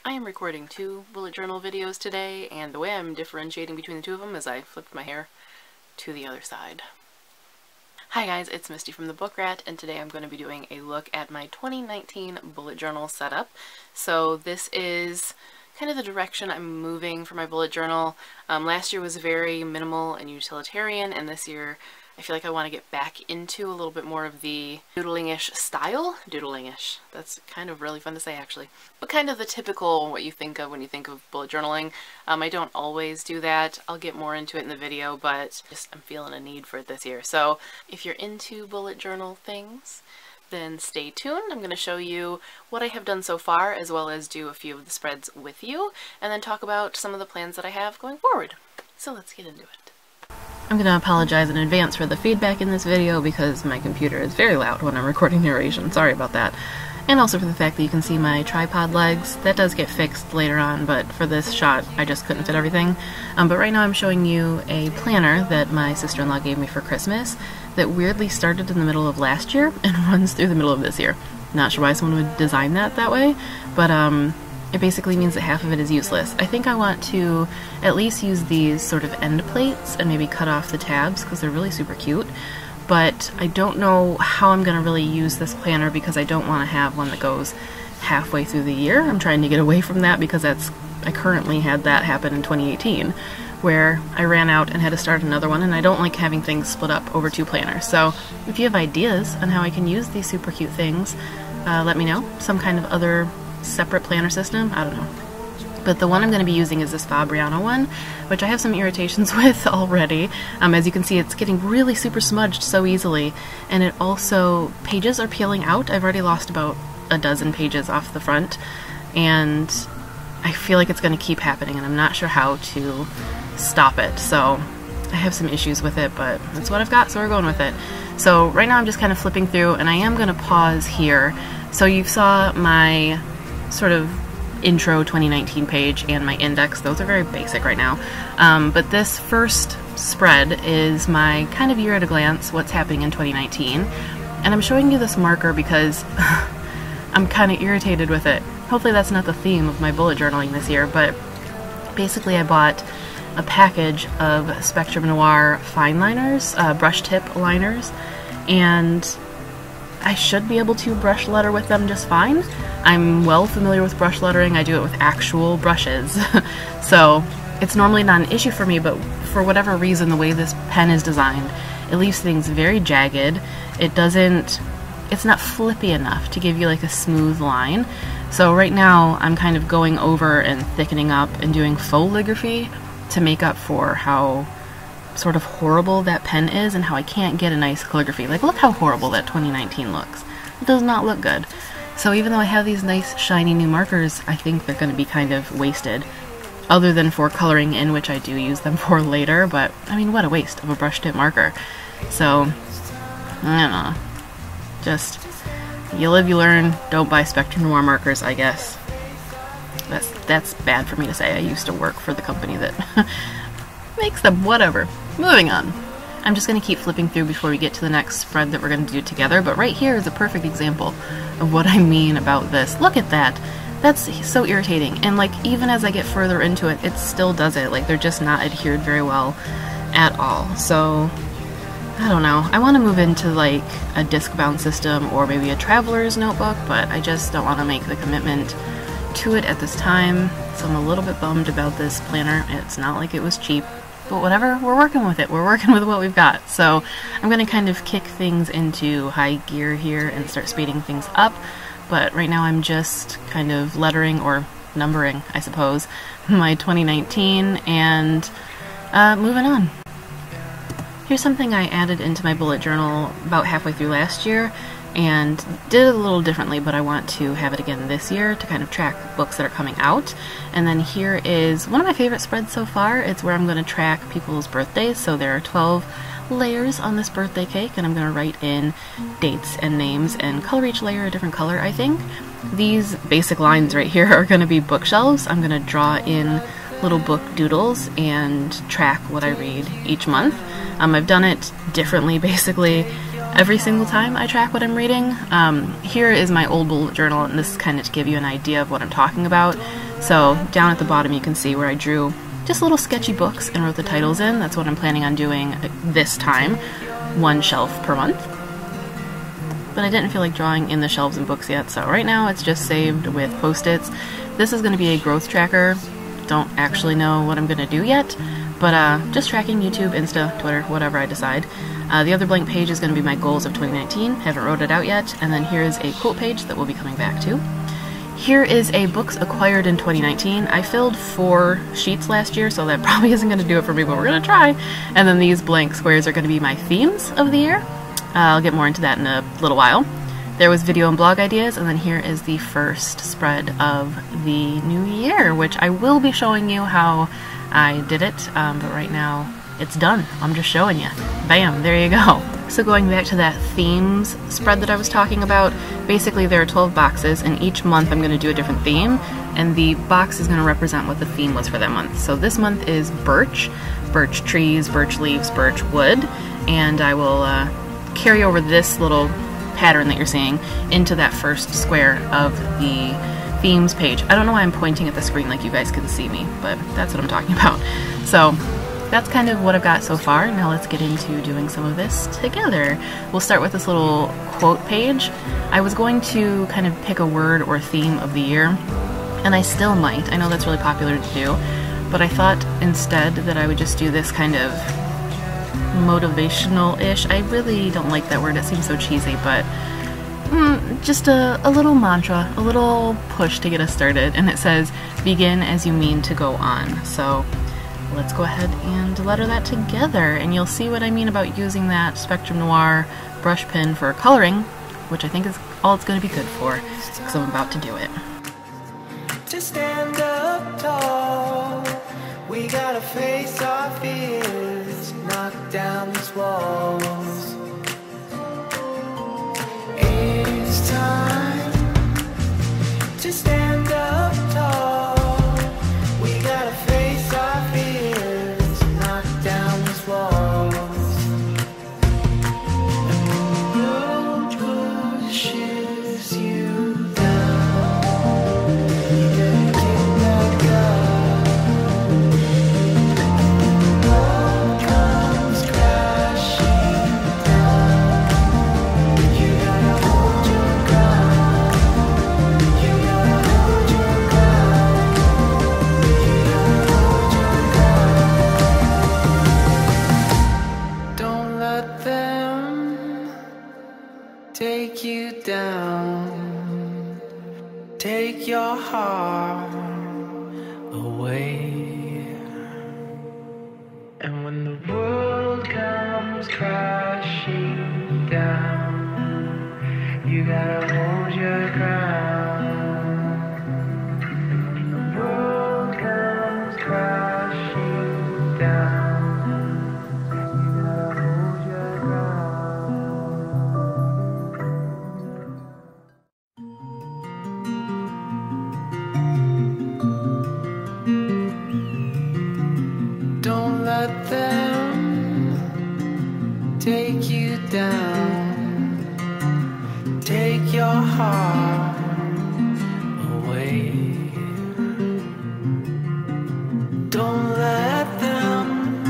I am recording 2 bullet journal videos today, and the way I'm differentiating between the two of them is I flipped my hair to the other side. Hi guys, it's Misty from the Book Rat, and today I'm going to be doing a look at my 2019 bullet journal setup. So this is kind of the direction I'm moving for my bullet journal. Last year was very minimal and utilitarian, and this year I feel like I want to get back into a little bit more of the doodling-ish style. Doodling-ish. That's kind of really fun to say, actually. But kind of the typical what you think of when you think of bullet journaling. I don't always do that. I'll get more into it in the video, but I'm feeling a need for it this year. So if you're into bullet journal things, then stay tuned. I'm going to show you what I have done so far, as well as do a few of the spreads with you, and then talk about some of the plans that I have going forward. So let's get into it. I'm going to apologize in advance for the feedback in this video because my computer is very loud when I'm recording narration. Sorry about that. And also for the fact that you can see my tripod legs. That does get fixed later on, but for this shot I just couldn't fit everything. But right now I'm showing you a planner that my sister-in-law gave me for Christmas that weirdly started in the middle of last year and runs through the middle of this year. Not sure why someone would design that way, but it basically means that half of it is useless. I think I want to at least use these sort of end plates and maybe cut off the tabs because they're really super cute. But I don't know how I'm going to really use this planner because I don't want to have one that goes halfway through the year. I'm trying to get away from that because I currently had that happen in 2018 where I ran out and had to start another one, and I don't like having things split up over 2 planners. So if you have ideas on how I can use these super cute things, let me know. Some kind of other separate planner system, I don't know. But the one I'm going to be using is this Fabriano one, which I have some irritations with already. As you can see, it's getting really super smudged so easily, and it also, pages are peeling out. I've already lost about a dozen pages off the front, and I feel like it's going to keep happening, and I'm not sure how to stop it. So I have some issues with it, but that's what I've got, so we're going with it. So right now I'm just kind of flipping through, and I am going to pause here. So you saw my sort of intro 2019 page and my index. Those are very basic right now. But this first spread is my kind of year at a glance, what's happening in 2019. And I'm showing you this marker because I'm kind of irritated with it. Hopefully that's not the theme of my bullet journaling this year, but basically I bought a package of Spectrum Noir fine liners, brush tip liners, and I should be able to brush letter with them just fine. I'm well familiar with brush lettering. I do it with actual brushes. So it's normally not an issue for me, but for whatever reason, the way this pen is designed, it leaves things very jagged. It's not flippy enough to give you like a smooth line. So right now I'm kind of going over and thickening up and doing faux calligraphy to make up for how sort of horrible that pen is and how I can't get a nice calligraphy. Like, look how horrible that 2019 looks. It does not look good. So even though I have these nice shiny new markers, I think they're going to be kind of wasted. Other than for coloring in, which I do use them for later, but I mean, what a waste of a brush tip marker. So, I don't know. Just, you live, you learn. Don't buy Spectrum Noir markers, I guess. That's bad for me to say. I used to work for the company that makes them. Whatever. Moving on. I'm just going to keep flipping through before we get to the next spread that we're going to do together, but right here is a perfect example of what I mean about this. Look at that. That's so irritating, and like even as I get further into it, it still does it. Like they're just not adhered very well at all. So I don't know. I want to move into like a disc-bound system or maybe a traveler's notebook, but I just don't want to make the commitment to it at this time. So I'm a little bit bummed about this planner. It's not like it was cheap. But whatever, we're working with it. We're working with what we've got. So I'm going to kind of kick things into high gear here and start speeding things up. But right now I'm just kind of lettering, or numbering, I suppose, my 2019 and moving on. Here's something I added into my bullet journal about halfway through last year and did it a little differently, but I want to have it again this year to kind of track books that are coming out. And then here is one of my favorite spreads so far. It's where I'm going to track people's birthdays. So there are 12 layers on this birthday cake, and I'm going to write in dates and names and color each layer a different color, I think. These basic lines right here are going to be bookshelves. I'm going to draw in little book doodles and track what I read each month. I've done it differently basically every single time I track what I'm reading. Here is my old bullet journal, and this is kind of to give you an idea of what I'm talking about. So down at the bottom you can see where I drew just little sketchy books and wrote the titles in. That's what I'm planning on doing this time, one shelf per month. But I didn't feel like drawing in the shelves and books yet, so right now it's just saved with Post-its. This is going to be a growth tracker. Don't actually know what I'm going to do yet, but just tracking YouTube, Insta, Twitter, whatever I decide. The other blank page is going to be my goals of 2019. Haven't wrote it out yet. And then here's a quote page that we'll be coming back to. Here is a books acquired in 2019. I filled 4 sheets last year, so that probably isn't going to do it for me, but we're going to try. And then these blank squares are going to be my themes of the year. I'll get more into that in a little while. There was video and blog ideas, and then here is the first spread of the new year, which I will be showing you how I did it, but right now it's done. I'm just showing you. Bam, there you go. So going back to that themes spread that I was talking about, basically there are 12 boxes, and each month I'm going to do a different theme, and the box is going to represent what the theme was for that month. So this month is birch, birch trees, birch leaves, birch wood, and I will carry over this little pattern that you're seeing into that first square of the themes page. I don't know why I'm pointing at the screen like you guys can see me, but that's what I'm talking about. So that's kind of what I've got so far. Now let's get into doing some of this together. We'll start with this little quote page. I was going to kind of pick a word or theme of the year, and I still might. I know that's really popular to do, but I thought instead that I would just do this kind of motivational-ish. I really don't like that word, it seems so cheesy, but just a little mantra, a little push to get us started, and it says, begin as you mean to go on. So let's go ahead and letter that together, and you'll see what I mean about using that Spectrum Noir brush pen for coloring, which I think is all it's going to be good for, because I'm about to do it. To stand up tall, we gotta face our fears, knock down these walls. It's time to stand up tall, we gotta face our fears, knock down these walls. And when the world pushes you down, you gotta get back up. And when the world comes crashing down, you gotta hold your ground. You gotta hold your ground. You gotta hold your ground. Don't let them take you down. Take your heart away. And when the world comes crashing down, you gotta hold your ground. And when the world comes crashing down, you gotta hold your ground. Don't let them take you down. Take your heart away. Don't let them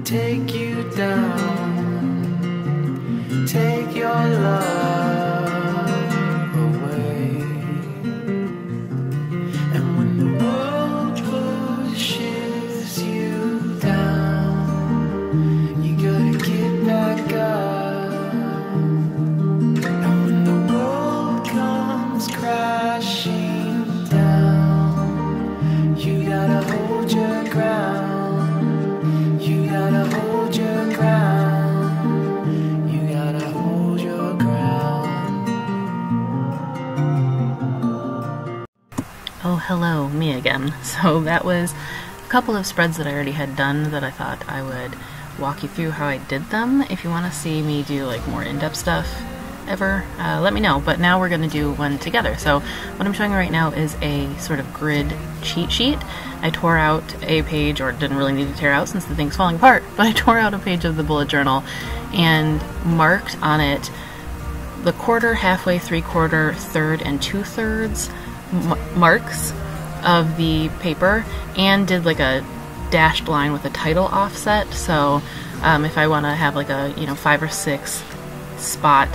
take you down. Take your love away. And when the world pushes you down, you gotta get back up. And when the world comes crashing down, you gotta hold your ground. You gotta hold your ground. You gotta hold your ground. Oh, hello, me again. So that was a couple of spreads that I already had done that I thought I would walk you through how I did them. If you want to see me do like more in-depth stuff ever, let me know. But now we're going to do one together. So what I'm showing you right now is a sort of grid cheat sheet. I tore out a page, or didn't really need to tear out since the thing's falling apart, but I tore out a page of the bullet journal and marked on it the quarter, halfway, 3/4, third, and 2/3 marks of the paper and did like a dashed line with a title offset. So if I want to have like a 5 or 6 spot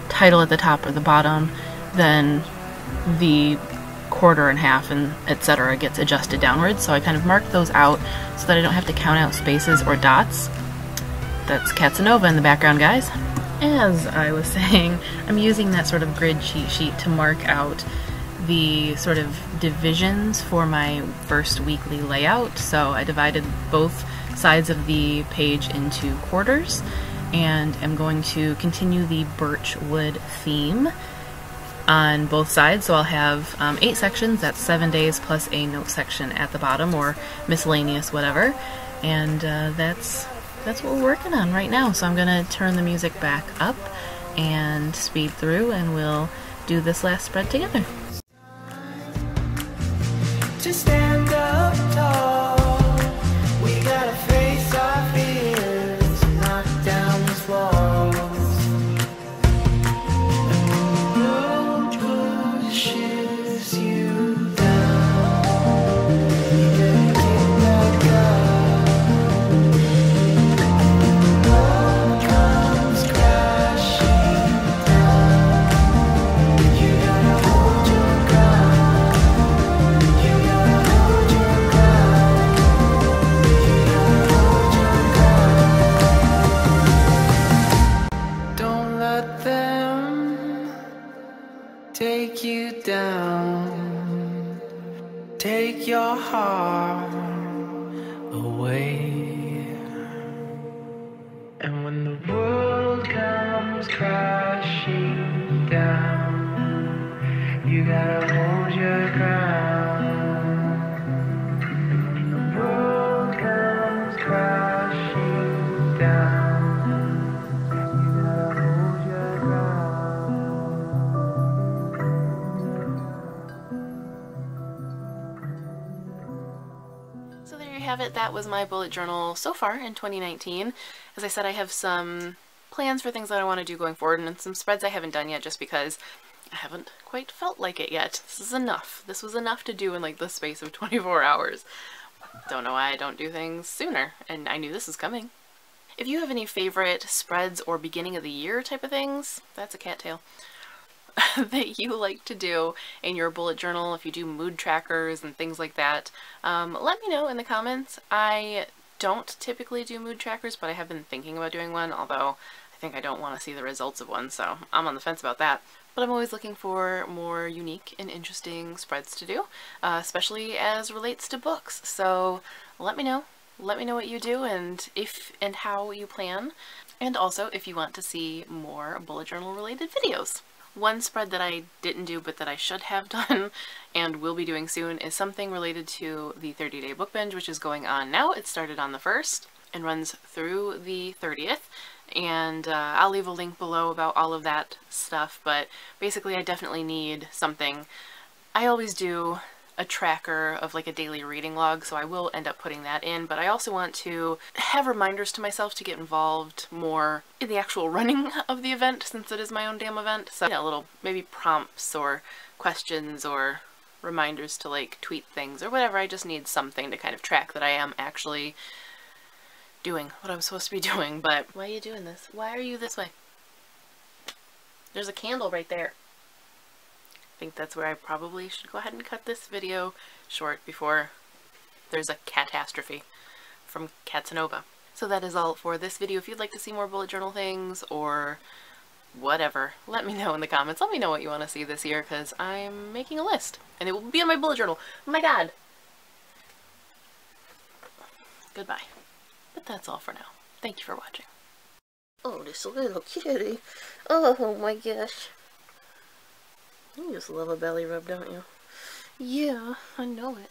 title at the top or the bottom, then the quarter and half and etc. gets adjusted downwards. So I kind of marked those out so that I don't have to count out spaces or dots. That's Casanova in the background, guys. As I was saying, I'm using that sort of grid cheat sheet to mark out the sort of divisions for my first weekly layout. So I divided both sides of the page into quarters, and I'm going to continue the birch wood theme on both sides. So I'll have 8 sections, that's 7 days, plus a note section at the bottom, or miscellaneous whatever, and that's what we're working on right now. So I'm gonna turn the music back up and speed through, and we'll do this last spread together. To stand up tall, we gotta face our fears, knock down these walls. And when the world pushes you down, you gotta get back up. And when the world comes crashing down, you gotta hold your ground. Don't let them take you down, take your heart away. And when the world comes crashing down, you gotta hold your ground. And when the world comes crashing down, you gotta hold your ground. So there you have it. That was my bullet journal so far in 2019. As I said, I have some plans for things that I want to do going forward, and some spreads I haven't done yet just because I haven't quite felt like it yet. This is enough. This was enough to do in like the space of 24 hours. Don't know why I don't do things sooner, and I knew this was coming. If you have any favorite spreads or beginning of the year type of things, that's a cattail, that you like to do in your bullet journal, if you do mood trackers and things like that, let me know in the comments. I don't typically do mood trackers, but I have been thinking about doing one, although I think I don't want to see the results of one, so I'm on the fence about that. But I'm always looking for more unique and interesting spreads to do, especially as relates to books. So let me know. Let me know what you do and if and how you plan. And also if you want to see more bullet journal related videos. One spread that I didn't do but that I should have done and will be doing soon is something related to the 30-day book binge, which is going on now. It started on the 1st and runs through the 30th. And I'll leave a link below about all of that stuff, but basically I definitely need something. I always do a tracker of like a daily reading log, so I will end up putting that in, but I also want to have reminders to myself to get involved more in the actual running of the event, since it is my own damn event. So, little maybe prompts or questions or reminders to like tweet things or whatever. I just need something to kind of track that I am actually doing what I'm supposed to be doing. But why are you doing this? Why are you this way? There's a candle right there. I think that's where I probably should go ahead and cut this video short before there's a catastrophe from Casanova. So that is all for this video. If you'd like to see more bullet journal things or whatever, let me know in the comments. Let me know what you want to see this year, because I'm making a list and it will be in my bullet journal. Oh my god. Goodbye. But that's all for now. Thank you for watching. Oh, this little kitty. Oh my gosh. You just love a belly rub, don't you? Yeah, I know it.